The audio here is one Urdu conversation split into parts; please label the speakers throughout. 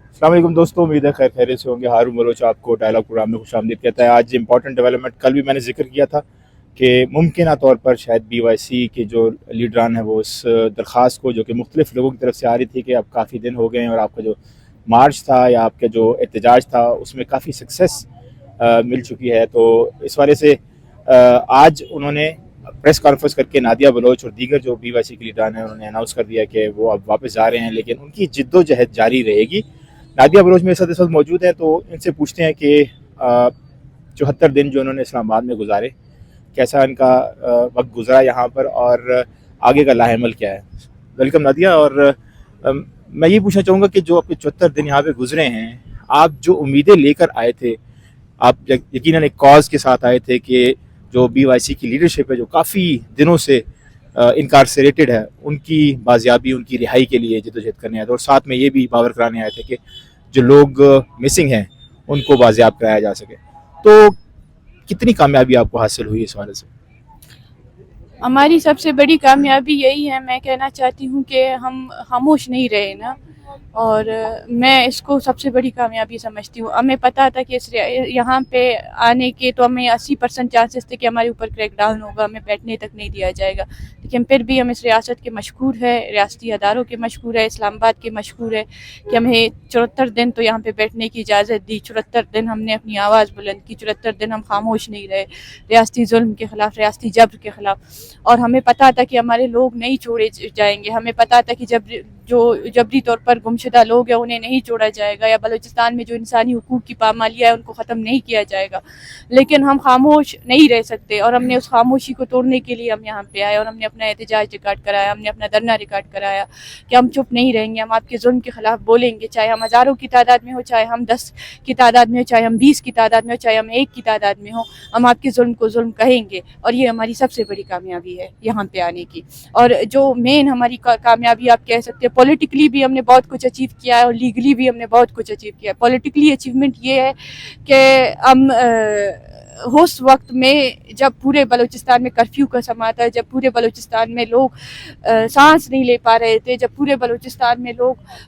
Speaker 1: السلام علیکم دوستوں، امید ہے خیر خیریت سے ہوں گے۔ ہارون بلوچ آپ کو ڈائلاگ پروگرام میں خوش آمدید کہتا ہے۔ آج امپورٹنٹ ڈیولپمنٹ کل بھی میں نے ذکر کیا تھا کہ ممکنہ طور پر شاید بی وائی سی کے جو لیڈران ہیں وہ اس درخواست کو جو کہ مختلف لوگوں کی طرف سے آ رہی تھی کہ اب کافی دن ہو گئے ہیں اور آپ کا جو مارچ تھا یا آپ کا جو احتجاج تھا اس میں کافی سکسیس مل چکی ہے، تو اس والے سے آج انہوں نے پریس کانفرنس کر کے نادیہ بلوچ اور دیگر جو بی وائی سی کے لیڈران ہیں انہوں نے اناؤنس کر دیا کہ وہ اب واپس جا رہے ہیں، لیکن ان کی جد و جہد جاری رہے گی۔ نادیہ بلوچ میرے ساتھ اس وقت موجود ہیں، تو ان سے پوچھتے ہیں کہ 74 دن جو انہوں نے اسلام آباد میں گزارے، کیسا ان کا وقت گزرا یہاں پر اور آگے کا لاہ عمل کیا ہے۔ Welcome Nadia. اور میں یہ پوچھنا چاہوں گا کہ جو اپنے 74 دن یہاں پہ گزرے ہیں، آپ جو امیدیں لے کر آئے تھے، آپ یقیناً ایک کاز کے ساتھ آئے تھے کہ جو بی وائی سی کی لیڈرشپ ہے جو کافی دنوں سے انکارسریٹڈ ہے، ان کی بازیابی، ان کی رہائی کے لیے جدوجہد کرنے آئے تھے، اور ساتھ میں یہ بھی باور کرانے آئے تھے کہ جو لوگ مسنگ ہیں ان کو بازیاب کرایا جا سکے۔ تو کتنی کامیابی آپ کو حاصل ہوئی اس حوالے سے؟
Speaker 2: ہماری سب سے بڑی کامیابی یہی ہے، میں کہنا چاہتی ہوں کہ ہم خاموش نہیں رہے نا، اور میں اس کو سب سے بڑی کامیابی سمجھتی ہوں۔ ہمیں پتا تھا کہ یہاں پہ آنے کے تو ہمیں 80% چانسز تھے کہ ہمارے اوپر کریک ڈاؤن ہوگا، ہمیں بیٹھنے تک نہیں دیا جائے گا، لیکن پھر بھی ہم اس ریاست کے مشکور ہے، ریاستی اداروں کے مشکور ہے، اسلام آباد کے مشکور ہے کہ ہمیں 74 دن تو یہاں پہ بیٹھنے کی اجازت دی۔ 74 دن ہم نے اپنی آواز بلند کی، 74 دن ہم خاموش نہیں رہے ریاستی ظلم کے خلاف، ریاستی جبر کے خلاف، اور ہمیں پتا تھا کہ ہمارے لوگ نہیں چھوڑے جائیں گے، ہمیں پتا تھا کہ جو جبری طور پر گمشدہ لوگ ہیں انہیں نہیں چھوڑا جائے گا، یا بلوچستان میں جو انسانی حقوق کی پامالیاں ہے ان کو ختم نہیں کیا جائے گا، لیکن ہم خاموش نہیں رہ سکتے، اور ہم نے اس خاموشی کو توڑنے کے لیے ہم یہاں پہ آئے، اور ہم نے اپنا احتجاج ریکارڈ کرایا، ہم نے اپنا دھرنا ریکارڈ کرایا کہ ہم چپ نہیں رہیں گے، ہم آپ کے ظلم کے خلاف بولیں گے، چاہے ہم ہزاروں کی تعداد میں ہو، چاہے ہم 10 کی تعداد میں ہو، چاہے ہم 20 کی تعداد میں ہو، چاہے ہم 1 کی تعداد میں ہو، ہم آپ کے ظلم کو ظلم کہیں گے، اور یہ ہماری سب سے بڑی کامیابی ہے یہاں پہ آنے کی۔ اور جو مین ہماری کامیابی آپ کہہ سکتے ہیں، پولیٹیکلی بھی ہم نے بہت کچھ اچیو کیا ہے، اور لیگلی بھی ہم نے بہت کچھ اچیو کیا ہے۔ پولیٹیکلی اچیومنٹ یہ ہے کہ ہم اس وقت میں جب پورے بلوچستان میں کرفیو کا سما تھا، جب پورے بلوچستان میں لوگ سانس نہیں لے پا رہے تھے، جب پورے بلوچستان میں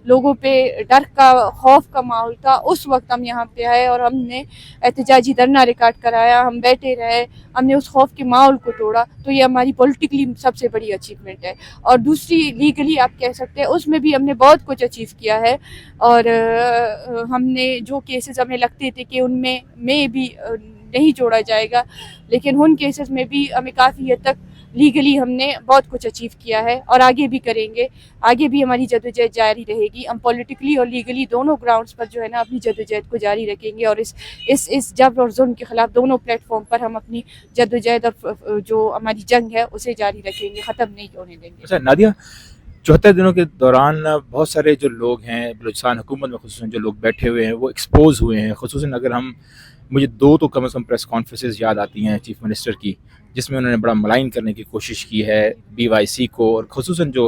Speaker 2: لوگوں پہ ڈر کا، خوف کا ماحول تھا، اس وقت ہم یہاں پہ آئے اور ہم نے احتجاجی دھرنا ریکارڈ کرایا، ہم بیٹھے رہے، ہم نے اس خوف کے ماحول کو توڑا، تو یہ ہماری پولیٹیکلی سب سے بڑی اچیومنٹ ہے۔ اور دوسری لیگلی آپ کہہ سکتے ہیں، اس میں بھی ہم نے بہت کچھ اچیو کیا ہے، اور ہم نے جو کیسز ہمیں لگتے تھے کہ ان میں بھی نہیں چھوڑا جائے گا، لیکن ان کیسز میں بھی ہمیں کافی حد تک لیگلی ہم نے بہت کچھ اچیو کیا ہے، اور آگے بھی کریں گے، آگے بھی ہماری جدوجہد جاری رہے گی۔ ہم پولیٹیکلی اور لیگلی دونوں گراؤنڈز پر جو ہے نا اپنی جدوجہد کو جاری رکھیں گے، اور اس جبر اور ظلم کے خلاف دونوں پلیٹ فارم پر ہم اپنی جدوجہد اور جو ہماری جنگ ہے اسے جاری رکھیں گے، ختم نہیں ہونے دیں گے۔
Speaker 1: اچھا نادیہ، 74 دنوں کے دوران بہت سارے جو لوگ ہیں بلوچستان حکومت میں، خصوصاً جو لوگ بیٹھے ہوئے ہیں وہ ایکسپوز ہوئے ہیں، خصوصاً اگر مجھے 2 تو کم از کم پریس کانفرنسز یاد آتی ہیں چیف منسٹر کی، جس میں انہوں نے بڑا ملائن کرنے کی کوشش کی ہے بی وائی سی کو، اور خصوصاً جو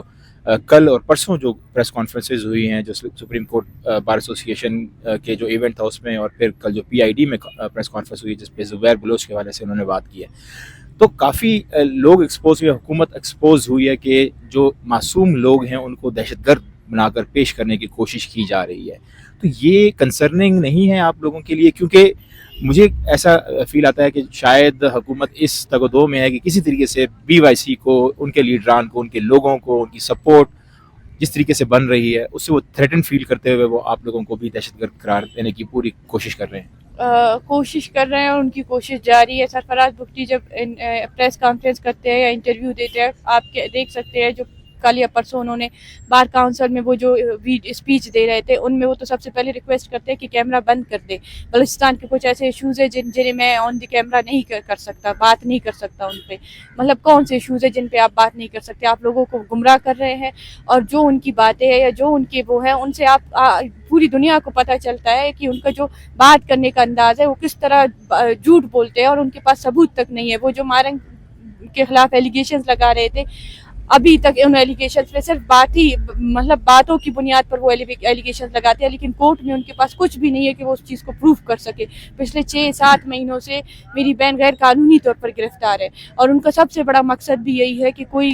Speaker 1: کل اور پرسوں جو پریس کانفرنسز ہوئی ہیں، جو سپریم کورٹ بار ایسوسی ایشن کے جو ایونٹ تھا اس میں، اور پھر کل جو پی آئی ڈی میں پریس کانفرنس ہوئی جس پہ زبیر بلوچ کے حوالے سے انہوں نے بات کی ہے، تو کافی لوگ ایکسپوز ہوئے، حکومت ایکسپوز ہوئی ہے کہ جو معصوم لوگ ہیں ان کو دہشت گرد بنا کر پیش کرنے کی کوشش کی جا رہی ہے۔ تو یہ کنسرننگ نہیں ہے آپ لوگوں کے لیے؟ کیونکہ مجھے ایسا فیل آتا ہے کہ شاید حکومت اس تگ و دو میں ہے کہ کسی طریقے سے بی وائی سی کو، ان کے لیڈران کو، ان کے لوگوں کو، ان کی سپورٹ جس طریقے سے بن رہی ہے اس سے وہ تھریٹن فیل کرتے ہوئے وہ آپ لوگوں کو بھی دہشت گرد قرار دینے کی پوری کوشش کر رہے ہیں۔
Speaker 2: کوشش کر رہے ہیں، اور ان کی کوشش جاری ہے۔ سرفراز بگٹی جب پریس کانفرنس کرتے ہیں یا انٹرویو دیتے ہیں، آپ دیکھ سکتے ہیں جو کل یا پرسوں انہوں نے بار کاؤنسل میں وہ جو اسپیچ دے رہے تھے، ان میں وہ تو سب سے پہلے ریکویسٹ کرتے ہیں کہ کیمرہ بند کر دے۔ بلوچستان کے کچھ ایسے ایشوز ہیں جنہیں میں آن دی کیمرہ نہیں کر سکتا، بات نہیں کر سکتا ان پہ۔ مطلب کون سے ایشوز ہیں جن پہ آپ بات نہیں کر سکتے؟ آپ لوگوں کو گمراہ کر رہے ہیں، اور جو ان کی باتیں ہیں یا جو ان کے وہ ہیں، ان سے آپ پوری دنیا کو پتہ چلتا ہے کہ ان کا جو بات کرنے کا انداز ہے وہ کس طرح جھوٹ بولتے ہیں، اور ان کے پاس ثبوت تک نہیں ہے۔ وہ جو مارنگ کے خلاف ایلیگیشنز لگا رہے تھے، ابھی تک ان ایلیگیشنز پہ صرف مطلب باتوں کی بنیاد پر وہ ایلیگیشنز لگاتے ہیں، لیکن کورٹ میں ان کے پاس کچھ بھی نہیں ہے کہ وہ اس چیز کو پروف کر سکے۔ پچھلے 6-7 مہینوں سے میری بہن غیر قانونی طور پر گرفتار ہے، اور ان کا سب سے بڑا مقصد بھی یہی ہے کہ کوئی